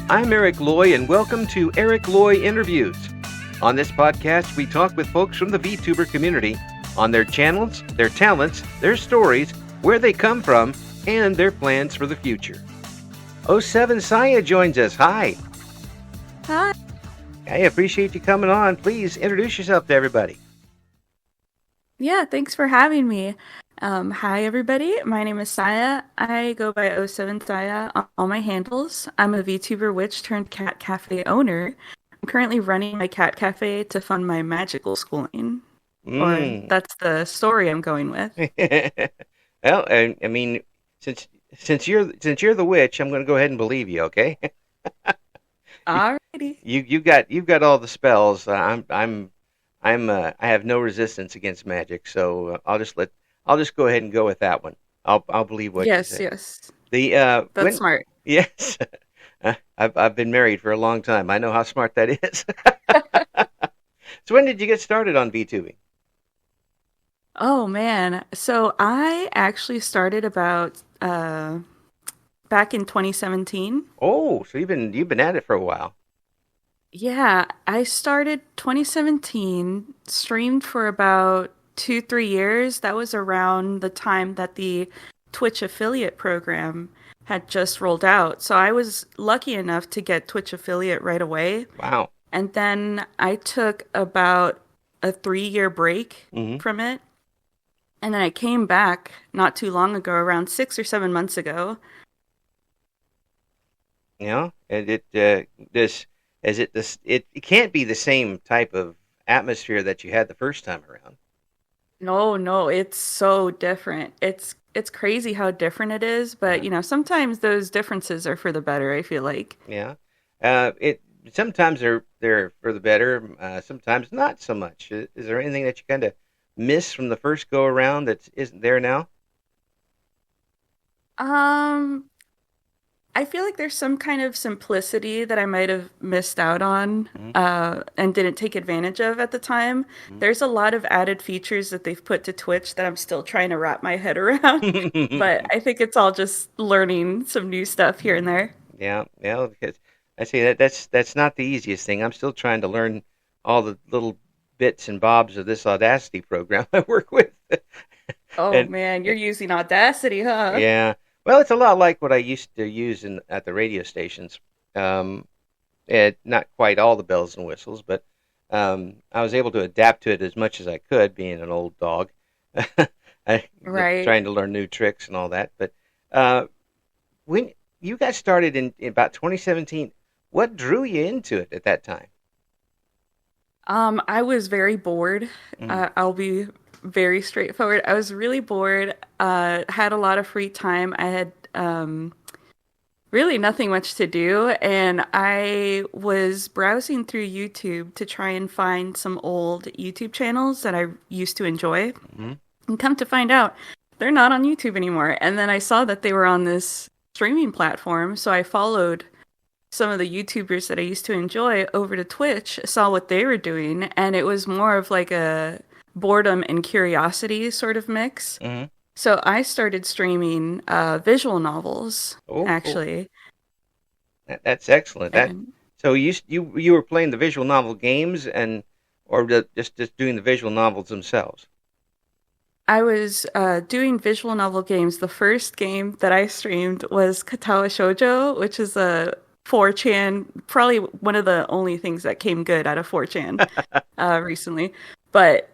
I'm Eric Loy, and welcome to Loy Interviews. On this podcast, we talk with folks from the VTuber community on their channels, their talents, their stories, where they come from, and their plans for the future. o7Saya joins us. Hi. Hi. I appreciate you coming on. Please introduce yourself to everybody. Yeah, thanks for having me. Hi, everybody. My name is Saya. I go by o7Saya on all my handles. I'm a VTuber witch turned cat cafe owner. I'm currently running my cat cafe to fund my magical schooling. Or that's the story I'm going with. Well, I mean, since you're the witch, I'm going to go ahead and believe you. Okay. Alrighty. You've got all the spells. I have no resistance against magic, so I'll just go ahead and go with that one. I'll believe what you say. Yes. That's smart. Yes. I've been married for a long time. I know how smart that is. So when did you get started on VTubing? Oh man. So I actually started about back in 2017. Oh, so you've been at it for a while. Yeah, I started 2017, streamed for about 2, 3 years. That was around the time that the Twitch affiliate program had just rolled out. So I was lucky enough to get Twitch affiliate right away. Wow. And then I took about a 3-year break from it. And then I came back not too long ago, around 6 or 7 months ago. Yeah, and it can't be the same type of atmosphere that you had the first time around. No, it's so different. It's crazy how different it is, but sometimes those differences are for the better, I feel like. Yeah. It sometimes they're for the better, sometimes not so much. Is there anything that you kind of miss from the first go around that isn't there now? Um, I feel like there's some kind of simplicity that I might have missed out on and didn't take advantage of at the time. There's a lot of added features that they've put to Twitch that I'm still trying to wrap my head around. But I think it's all just learning some new stuff here and there. Yeah, because I say that's not the easiest thing. I'm still trying to learn all the little bits and bobs of this Audacity program I work with. Oh And man, you're using Audacity, huh? yeah, well, it's a lot like what I used to use at the radio stations. Not quite all the bells and whistles, but I was able to adapt to it as much as I could, being an old dog. Right. Trying to learn new tricks and all that. But when you got started in about 2017, what drew you into it at that time? I was very bored. I'll be very straightforward. I was really bored. Had a lot of free time. I had really nothing much to do, and I was browsing through YouTube to try and find some old YouTube channels that I used to enjoy. And come to find out, they're not on YouTube anymore. And then I saw that they were on this streaming platform, so I followed some of the YouTubers that I used to enjoy over to Twitch, saw what they were doing, and it was more of like a boredom and curiosity sort of mix. So I started streaming visual novels, Oh, actually. cool. That's excellent. And So you were playing the visual novel games or just doing the visual novels themselves? I was doing visual novel games. The first game that I streamed was Katawa Shoujo, which is a 4chan, probably one of the only things that came good out of 4chan recently. But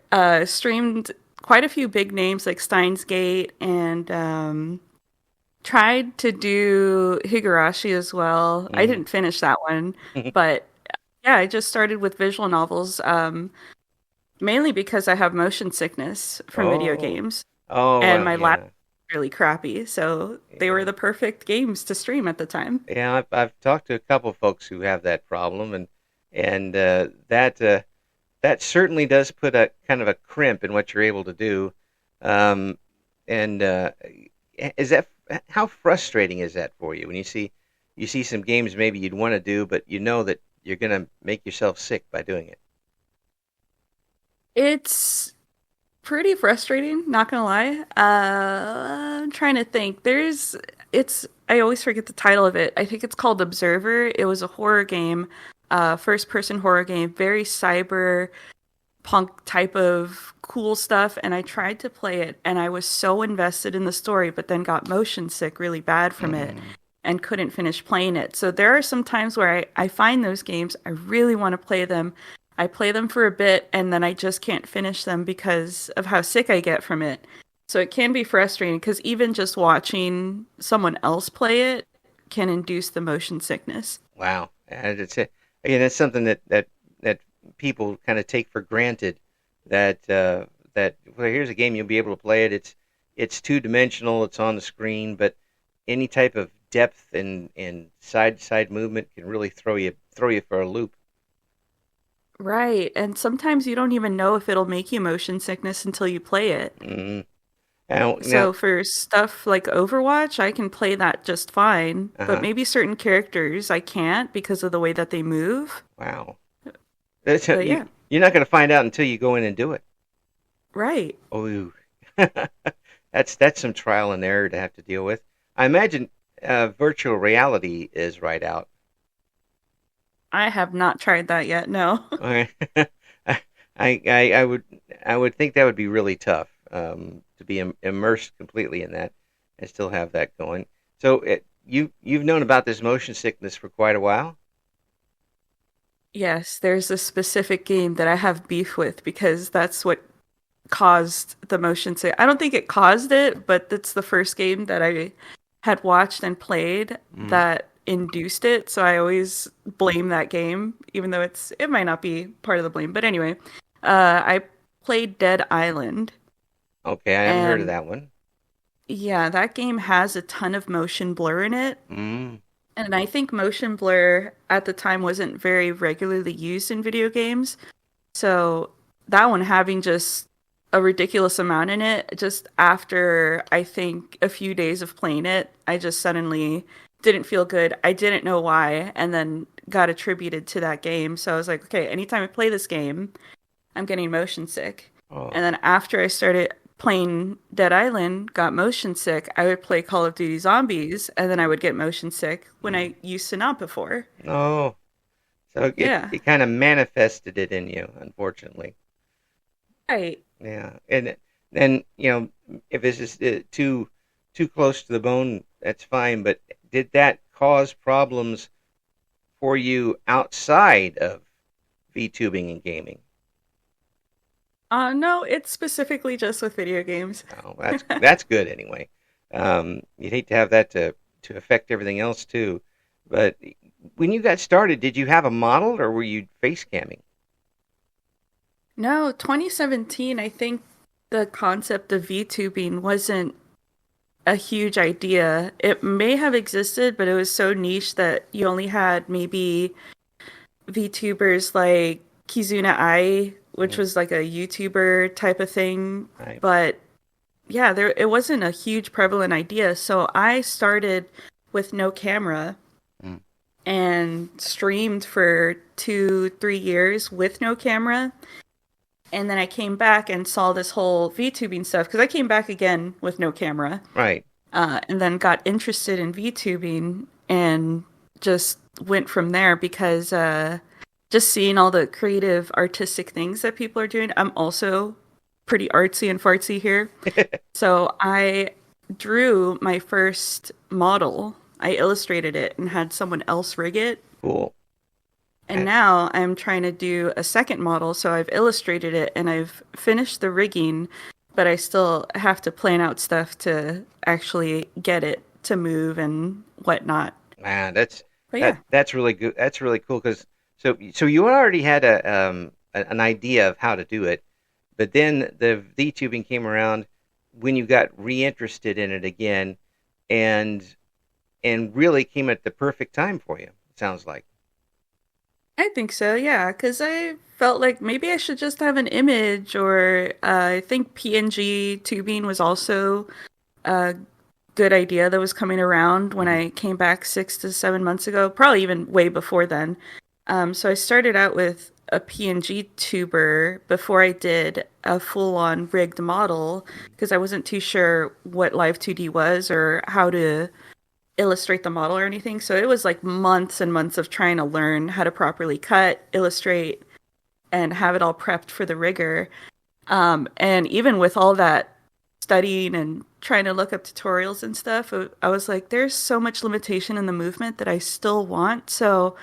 streamed quite a few big names like Steins Gate and tried to do Higurashi as well. I didn't finish that one, but yeah, I just started with visual novels, mainly because I have motion sickness from video Oh, games, oh, and well, my laptop yeah, is really crappy, so they were yeah, the perfect games to stream at the time. yeah. I've talked to a couple of folks who have that problem, and that certainly does put a kind of a crimp in what you're able to do. Um, and is that how frustrating is that for you when you see some games maybe you'd want to do, but you know that you're gonna make yourself sick by doing it? It's pretty frustrating, not gonna lie. I'm trying to think. it's I always forget the title of it. I think it's called Observer. It was a horror game, first person horror game, very cyber punk type of cool stuff, and I tried to play it and I was so invested in the story but then got motion sick really bad from it Mm, and couldn't finish playing it. So there are some times where I find those games, I really want to play them. I play them for a bit and then I just can't finish them because of how sick I get from it. So it can be frustrating because even just watching someone else play it can induce the motion sickness. wow. And again, it's something that people kind of take for granted that well, here's a game you'll be able to play it. It's two dimensional. It's on the screen, but any type of depth and side to side movement can really throw you for a loop. Right. And sometimes you don't even know if it'll make you motion sickness until you play it. Mm. Now, So for stuff like Overwatch, I can play that just fine, but uh-huh. maybe certain characters I can't because of the way that they move. Wow. But yeah, You're not going to find out until you go in and do it. right. Oh, that's some trial and error to have to deal with. I imagine virtual reality is right out. I have not tried that yet, no. I, I would think that would be really tough to be immersed completely in that and still have that going. So you've known about this motion sickness for quite a while. Yes, there's a specific game that I have beef with because that's what caused the motion sick. I don't think it caused it, but it's the first game that I had watched and played Mm. that induced it. So I always blame that game, even though it might not be part of the blame. But anyway, I played Dead Island, Okay, I haven't heard of and that one. yeah, that game has a ton of motion blur in it. Mm. And I think motion blur at the time wasn't very regularly used in video games. So that one having just a ridiculous amount in it, just after I think a few days of playing it, I just suddenly didn't feel good. I didn't know why, and then got attributed to that game. So I was like, okay, anytime I play this game, I'm getting motion sick. Oh, And then after I started playing Dead Island, got motion sick, I would play Call of Duty Zombies, and then I would get motion sick when mm. I used to not before. Oh. So Yeah. it kind of manifested it in you, unfortunately. Right. Yeah, and if it's just too close to the bone, that's fine. But did that cause problems for you outside of VTubing and gaming? No, it's specifically just with video games. Oh, that's good anyway. You'd hate to have that to affect everything else too. But when you got started, did you have a model or were you face camming? No, 2017, I think the concept of VTubing wasn't a huge idea. It may have existed, but it was so niche that you only had maybe VTubers like Kizuna Ai, which Mm, was like a YouTuber type of thing. right. But yeah, there it wasn't a huge prevalent idea. So I started with no camera Mm, and streamed for 2, 3 years with no camera. And then I came back and saw this whole VTubing stuff because I came back again with no camera, right. and then got interested in VTubing and just went from there because just seeing all the creative, artistic things that people are doing. I'm also pretty artsy and fartsy here. So I drew my first model. I illustrated it and had someone else rig it. Cool. And Uh, now I'm trying to do a second model. So I've illustrated it and I've finished the rigging, but I still have to plan out stuff to actually get it to move and whatnot. Man, But yeah. that's really good. That's really cool because so you already had an idea of how to do it, but then the VTubing came around when you got reinterested in it again, and really came at the perfect time for you. It sounds like. I think so, yeah, because I felt like maybe I should just have an image, or I think PNG tubing was also a good idea that was coming around when Mhm. I came back 6 to 7 months ago, probably even way before then. So I started out with a PNG tuber before I did a full-on rigged model because I wasn't too sure what Live 2D was or how to illustrate the model or anything. So it was like months and months of trying to learn how to properly cut, illustrate, and have it all prepped for the rigor. And even with all that studying and trying to look up tutorials and stuff, I was like, there's so much limitation in the movement that I still want. So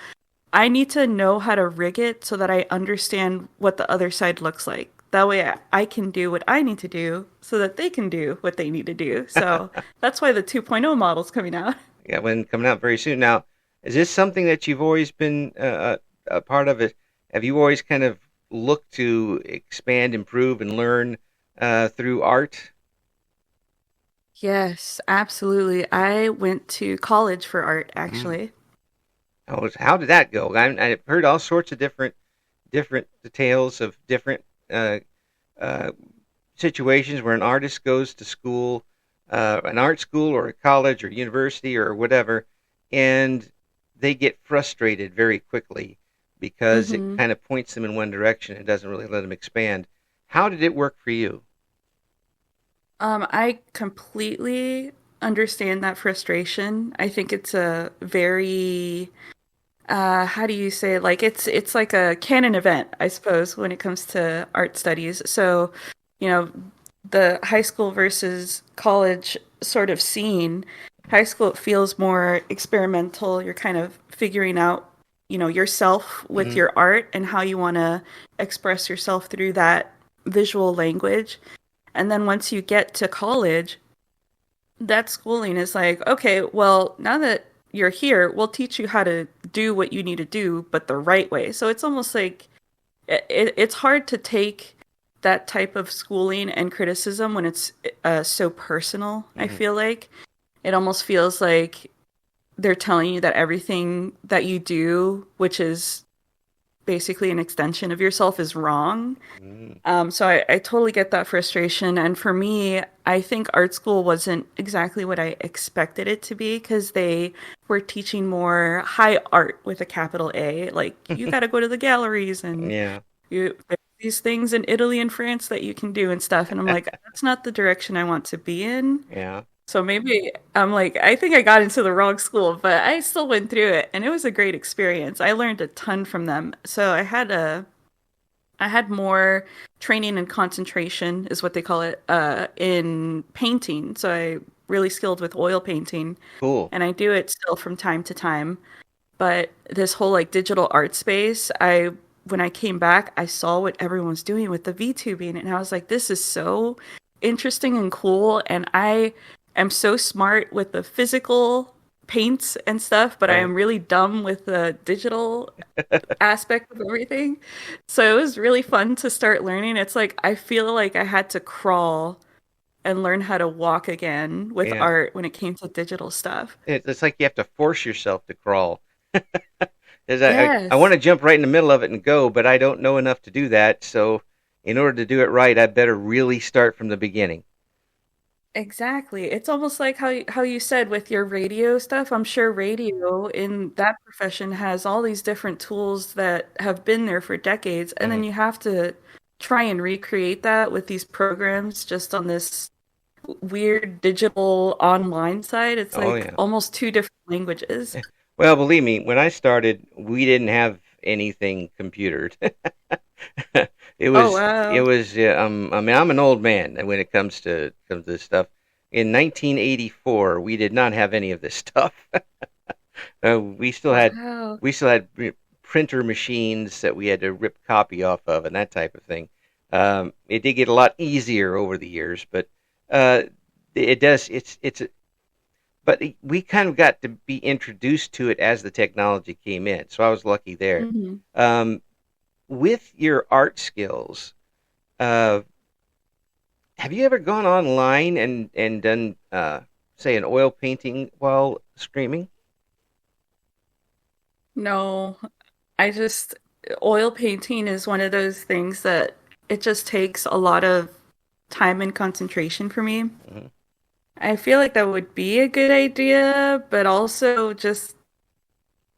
I need to know how to rig it so that I understand what the other side looks like. That way I can do what I need to do so that they can do what they need to do. So that's why the 2.0 model's coming out. Yeah, when coming out very soon. Now, is this something that you've always been a part of it? Have you always kind of looked to expand, improve, and learn through art? Yes, absolutely. I went to college for art, Mm. actually. How did that go? I've heard all sorts of different details of different uh, uh, situations where an artist goes to school, an art school or a college or university or whatever, and they get frustrated very quickly because it hmm kind of points them in one direction. It doesn't really let them expand. How did it work for you? I completely understand that frustration. I think it's a very how do you say it? Like it's like a canon event, I suppose, when it comes to art studies. So, you know, the high school versus college sort of scene. High school it feels more experimental. You're kind of figuring out, yourself with Hmm. your art and how you want to express yourself through that visual language. And then once you get to college, that schooling is like, okay, well, now that you're here, we'll teach you how to do what you need to do, but the right way. So it's almost like it's hard to take that type of schooling and criticism when it's so personal. I Hmm. feel like it almost feels like they're telling you that everything that you do, which is basically an extension of yourself, is wrong. Hmm. So I totally get that frustration. And for me, I think art school wasn't exactly what I expected it to be because they were teaching more high art with a capital A. Like, you got to go to the galleries and Yeah, there's these things in Italy and France that you can do and stuff. And I'm like, that's not the direction I want to be in. yeah. So maybe I'm like, I think I got into the wrong school, but I still went through it and it was a great experience. I learned a ton from them. So I had more training and concentration, is what they call it, in painting. So I really skilled with oil painting, Cool. and I do it still from time to time. But this whole like digital art space, I when I came back, I saw what everyone was doing with the VTubing, and I was like, this is so interesting and cool. And I am so smart with the physical paints and stuff, but I Right. am really dumb with the digital aspect of everything. So it was really fun to start learning. It's like I feel like I had to crawl and learn how to walk again with Yeah. art when it came to digital stuff. It's like you have to force yourself to crawl. 'Cause I want Yes, to jump right in the middle of it and go, but I don't know enough to do that. So, in order to do it right, I better really start from the beginning. exactly. It's almost like how you said with your radio stuff. I'm sure radio in that profession has all these different tools that have been there for decades, and Hmm. then you have to try and recreate that with these programs just on this weird digital online side. It's Oh like yeah. almost two different languages. Well, believe me, when I started, we didn't have anything computered. it Oh was it wow. was. I mean, I'm an old man when it comes to this stuff. In 1984, we did not have any of this stuff. We still had Wow. printer machines that we had to rip copy off of and that type of thing. It did get a lot easier over the years, but uh, it does. But we kind of got to be introduced to it as the technology came in. So I was lucky there. hmm Um, with your art skills, uh, have you ever gone online and done, say, an oil painting while streaming? No, I just oil painting is one of those things that it just takes a lot of time and concentration for me. Hmm. I feel like that would be a good idea, but also just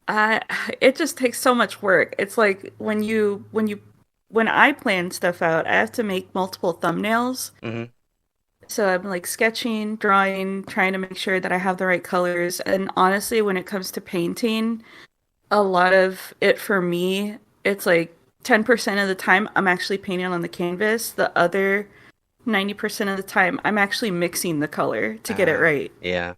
I it just takes so much work. It's like when I plan stuff out, I have to make multiple thumbnails. Hmm. So I'm like sketching, drawing, trying to make sure that I have the right colors. And honestly, when it comes to painting, a lot of it for me, it's like 10% of the time I'm actually painting on the canvas. The other 90% of the time I'm actually mixing the color to get it right. Yeah,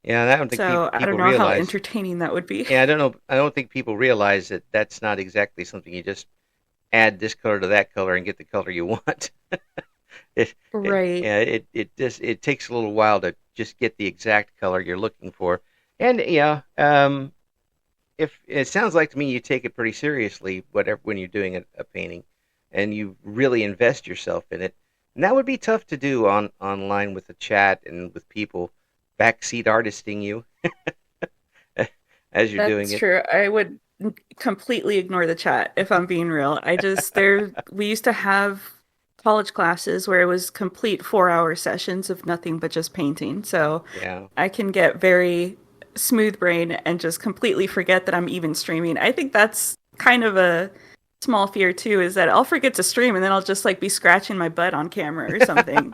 yeah. I don't think So I don't people know how realize. entertaining that would be. Yeah, I don't know. I don't think people realize that that's not exactly something you just add this color to that color and get the color you want. Right. Yeah, it just it takes a little while to just get the exact color you're looking for. And yeah, if it sounds like to me you take it pretty seriously, whatever when you're doing a painting, and you really invest yourself in it. And that would be tough to do online with the chat and with people backseat artisting you as you're doing That's it. true. I would completely ignore the chat if I'm being real. We used to have college classes where it was complete 4 hour sessions of nothing but just painting. So Yeah. I can get very smooth brain and just completely forget that I'm even streaming. I think that's kind of a small fear too, is that I'll forget to stream and then I'll just like be scratching my butt on camera or something.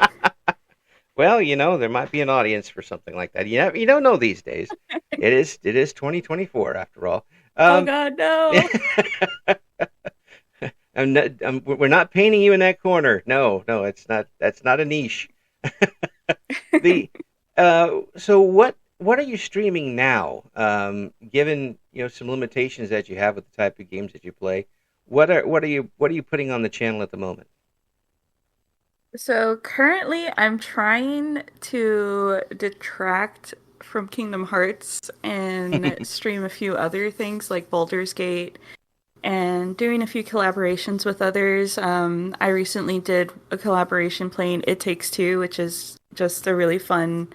Well, there might be an audience for something like that. You don't know these days. It is 2024 after all. Oh Um, God, no. we're not painting you in that corner. No, no, it's not. That's not a niche. The so what are you streaming now? Given some limitations that you have with the type of games that you play, what are you putting on the channel at the moment? So currently, I'm trying to detract from Kingdom Hearts and stream a few other things like Baldur's Gate and doing a few collaborations with others. I recently did a collaboration playing It Takes Two, which is just a really fun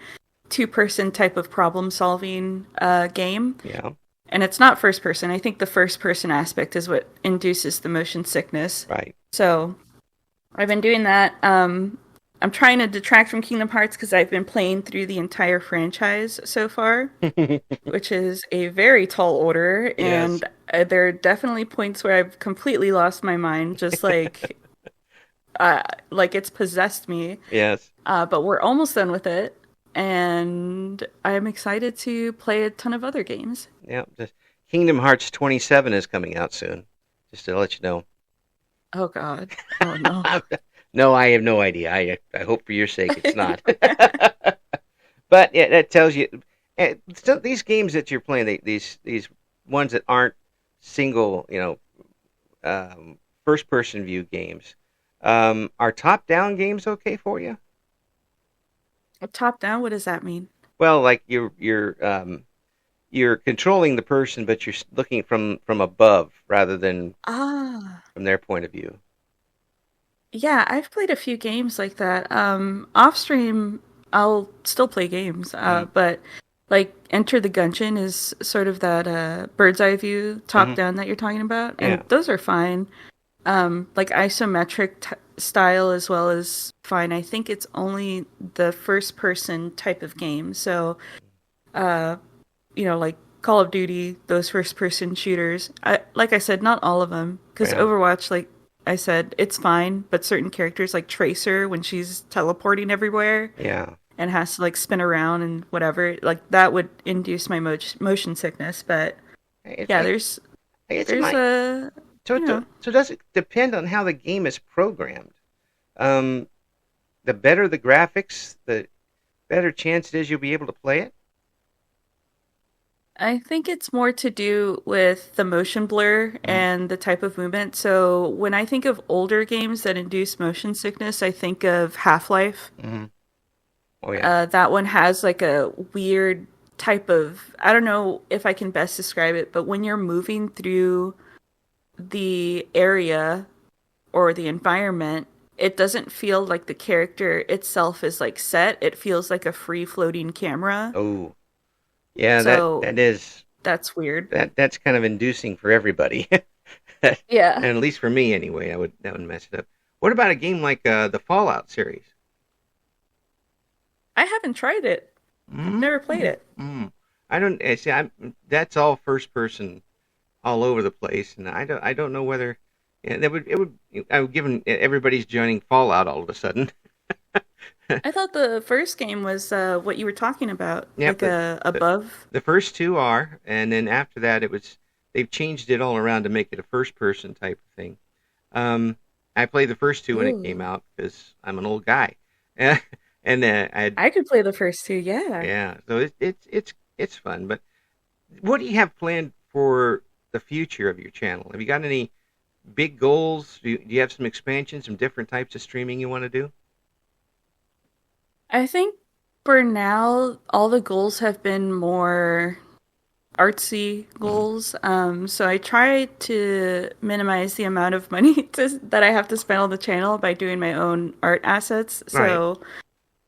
two-person type of problem-solving game. Yeah, And it's not first person. I think the first person aspect is what induces the motion sickness. right. So I've been doing that. I'm trying to detract from Kingdom Hearts because I've been playing through the entire franchise so far, which is a very tall order, Yes. and there are definitely points where I've completely lost my mind, just like it's possessed me. Yes. But we're almost done with it, and I'm excited to play a ton of other games. Yeah. Just Kingdom Hearts 27 is coming out soon. Just to let you know. Oh God. Oh no. No, I have no idea. I hope for your sake it's not. But yeah, that tells you. So these games that you're playing, these ones that aren't single, first person view games, are top down games okay for you? Top down, what does that mean? Well, like you're controlling the person, but you're looking from above rather than Ah. from their point of view. Yeah, I've played a few games like that. Off stream, I'll still play games, Mm-hmm. but like Enter the Gungeon is sort of that bird's eye view top Mm-hmm. down that you're talking about, and Yeah. those are fine. Like isometric style as well as fine. I think it's only the first person type of game. So, uh, like Call of Duty, those first person shooters. Like I said, not all of them, because Yeah. Overwatch, like I said, it's fine, but certain characters like Tracer when she's teleporting everywhere Yeah. and has to like spin around and whatever, like that would induce my motion sickness. But It, yeah, I, there's I guess it there's might. a you know So does it depend on how the game is programmed? Um, the better the graphics, the better chance it is you'll be able to play it. I think it's more to do with the motion blur Mm-hmm. and the type of movement. So when I think of older games that induce motion sickness, I think of Half-Life. Mm-hmm. Oh yeah. That one has like a weird type of, I don't know if I can best describe it, but when you're moving through the area or the environment, it doesn't feel like the character itself is like set. It feels like a free floating camera. Oh yeah. That So that is that's weird. that's kind of inducing for everybody, and Yeah. at least for me anyway. That would mess it up. What about a game like the Fallout series? I haven't tried it. I've Mm-hmm. never played it. Mm-hmm. I don't see. That's all first person, all over the place, and I don't know whether yeah, that would it would I would given everybody's joining Fallout all of a sudden. I thought the first game was what you were talking about, Yep, like a the above. the first two are, and then after that, they've changed it all around to make it a first person type of thing. Um, I played the first two when it came Ooh, out because I'm an old guy, and I I could play the first two. Yeah. yeah, so it's fun. But what do you have planned for the future of your channel? Have you got any big goals? Do you have some expansion, some different types of streaming you want to do? I think for now, all the goals have been more artsy Hmm. goals. So I try to minimize the amount of money that I have to spend on the channel by doing my own art assets. Right. So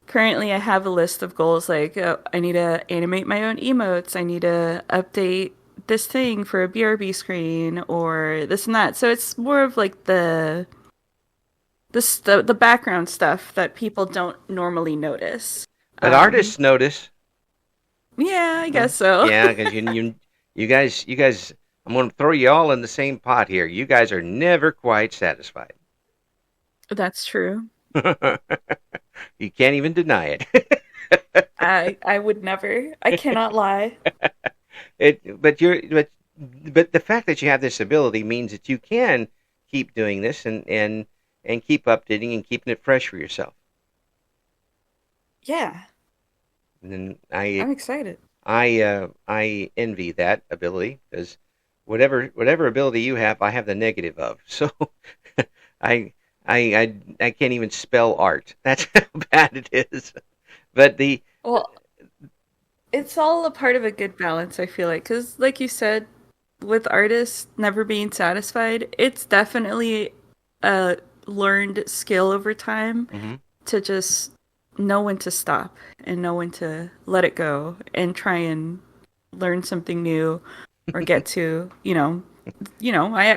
currently, I have a list of goals like I need to animate my own emotes, I need to update this thing for a BRB screen, or this and that. So it's more of like the background stuff that people don't normally notice. But Um, artists notice. yeah, I guess so. Yeah, because you guys, I'm going to throw you all in the same pot here. You guys are never quite satisfied. That's true. You can't even deny it. I would never. I cannot lie. But the fact that you have this ability means that you can keep doing this and keep updating and keeping it fresh for yourself. Yeah, And I'm excited. I envy that ability because whatever ability you have, I have the negative of. So I I can't even spell art. That's how bad it is. But the Well, it's all a part of a good balance, I feel like, because, like you said, with artists never being satisfied, it's definitely a learned skill over time Mhm. to just know when to stop and know when to let it go and try and learn something new or get to,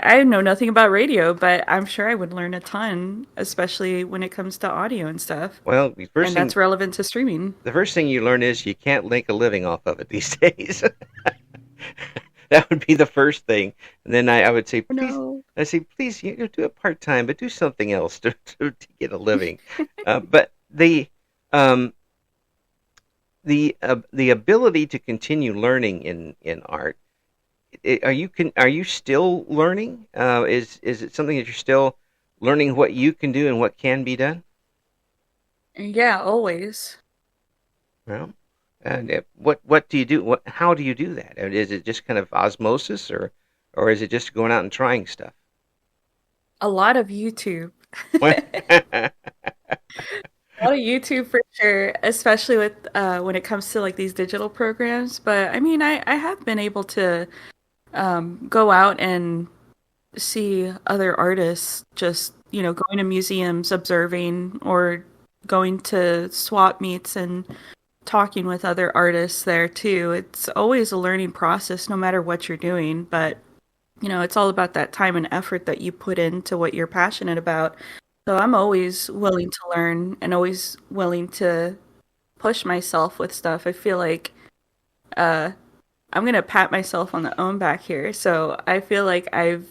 I know nothing about radio, but I'm sure I would learn a ton, especially when it comes to audio and stuff. Well, the first And thing that's relevant to streaming. the first thing you learn is you can't make a living off of it these days. That would be the first thing. And then I would say, please, No. I say, please, do it part time, but do something else to get a living. But um, the ability to continue learning in art, are you still learning? Is it something that you're still learning what you can do and what can be done? Yeah, always. Well, and what do you do? How do you do that? And is it just kind of osmosis, or is it just going out and trying stuff? A lot of YouTube. Well, A lot of YouTube for sure, especially with when it comes to like these digital programs. But I mean, I have been able to go out and see other artists just, going to museums, observing, or going to swap meets and talking with other artists there too. It's always a learning process no matter what you're doing, but it's all about that time and effort that you put into what you're passionate about. So I'm always willing to learn and always willing to push myself with stuff. I feel like uh I'm gonna pat myself on the own back here. So I feel like I've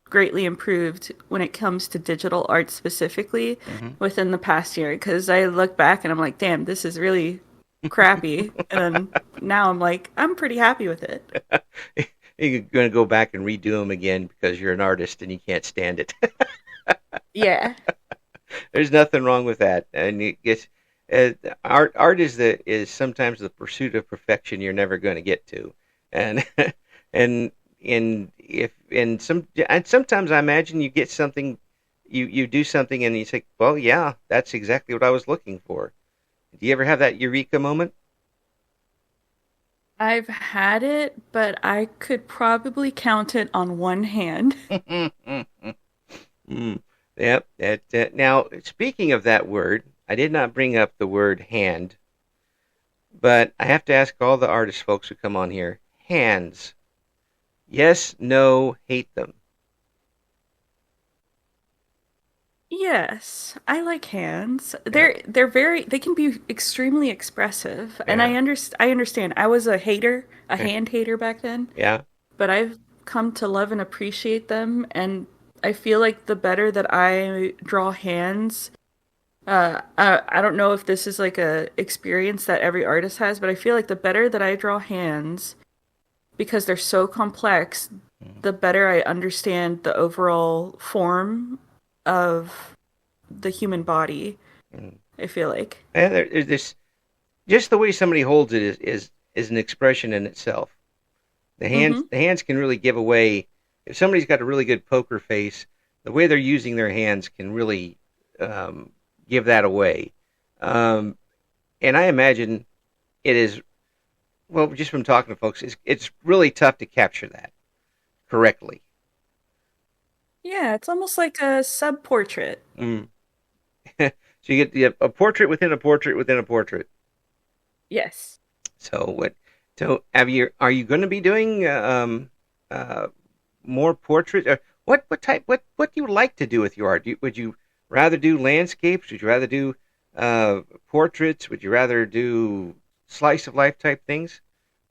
greatly improved when it comes to digital art specifically hmm. within the past year because I look back and I'm like, damn, this is really crappy. And then now I'm like, I'm pretty happy with it. You're going to go back and redo them again because you're an artist and you can't stand it. Yeah. There's nothing wrong with that, and uh, art is sometimes the pursuit of perfection you're never going to get to, and and and sometimes I imagine you get something, you do something and you say, well, yeah, that's exactly what I was looking for. Do you ever have that eureka moment? I've had it, but I could probably count it on one hand. Mm. Yep. Now, speaking of that word, I did not bring up the word hand, but I have to ask all the artist folks who come on here, hands. Yes, no, hate them. Yes, I like hands. Yeah, They can be extremely expressive, and yeah, I understand. I was a hater, a hand hater back then, yeah. but I've come to love and appreciate them, and I feel like the better that I draw hands, I don't know if this is like a experience that every artist has, but I feel like the better that I draw hands, because they're so complex, Mm, the better I understand the overall form of the human body. mm. I feel like. And there's this just the way somebody holds it is an expression in itself. Mm-hmm. The hands can really give away if somebody's got a really good poker face. The way they're using their hands can really um, give that away. Um, and I imagine it is well, just from talking to folks, it's really tough to capture that correctly. Yeah, it's almost like a sub portrait. Mm. So you get a portrait within a portrait within a portrait. Yes. So what? So have you? Are you going to be doing uh, more portraits? What type? What do you like to do with your art? Would you rather do landscapes? Would you rather do portraits? Would you rather do slice of life type things?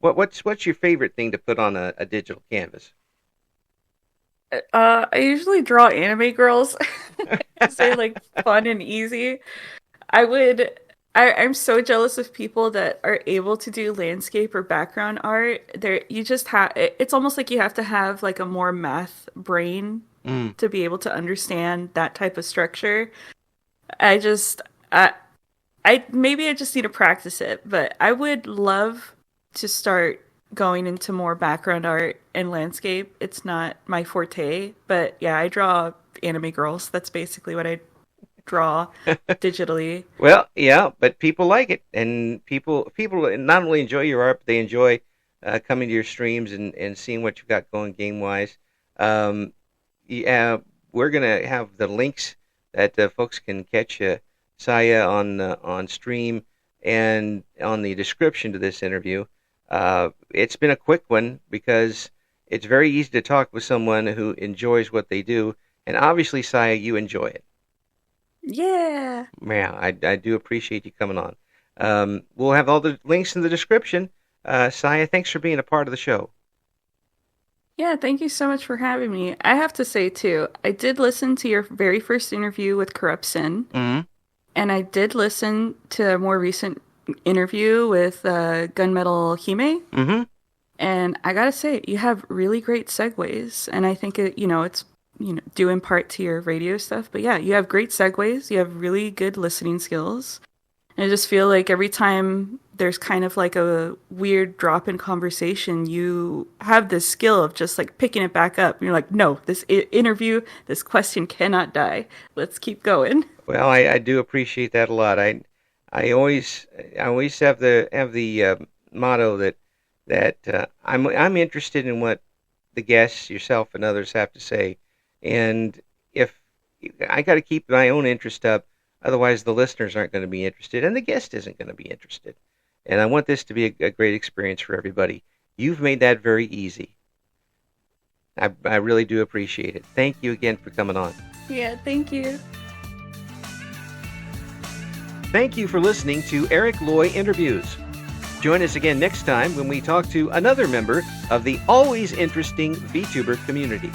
What's your favorite thing to put on a digital canvas? I usually draw anime girls because they're like fun and easy. I would. I'm so jealous of people that are able to do landscape or background art. There, you just have. It's almost like you have to have like a more math brain Mm. to be able to understand that type of structure. I just, I, I maybe I just need to practice it, but I would love to start going into more background art and landscape. It's not my forte, but yeah, I draw anime girls. That's basically what I draw digitally. Well, yeah, but people like it, and people not only enjoy your art, but they enjoy coming to your streams and seeing what you've got going game wise. Um, yeah, we're gonna have the links that folks can catch Saya on stream and on the description to this interview. It's been a quick one because it's very easy to talk with someone who enjoys what they do, and obviously, Saya, you enjoy it. Yeah. Yeah, I do appreciate you coming on. We'll have all the links in the description. Saya, thanks for being a part of the show. Yeah, thank you so much for having me. I have to say too, I did listen to your very first interview with Corrupt Sin, Mm-hmm. and I did listen to a more recent interview with Gunmetal Hime. Mm-hmm. And I gotta say, you have really great segues, and I think it's due in part to your radio stuff. But yeah, you have great segues. You have really good listening skills, and I just feel like every time there's kind of like a weird drop in conversation, you have this skill of just like picking it back up. And you're like, no, this interview, this question cannot die. Let's keep going. Well, I do appreciate that a lot. I always have the motto that I'm interested in what the guests, yourself, and others have to say, and if I got to keep my own interest up, otherwise the listeners aren't going to be interested, and the guest isn't going to be interested. And I want this to be a great experience for everybody. You've made that very easy. I really do appreciate it. Thank you again for coming on. Yeah, thank you. Thank you for listening to Eric Loy Interviews. Join us again next time when we talk to another member of the always interesting VTuber community.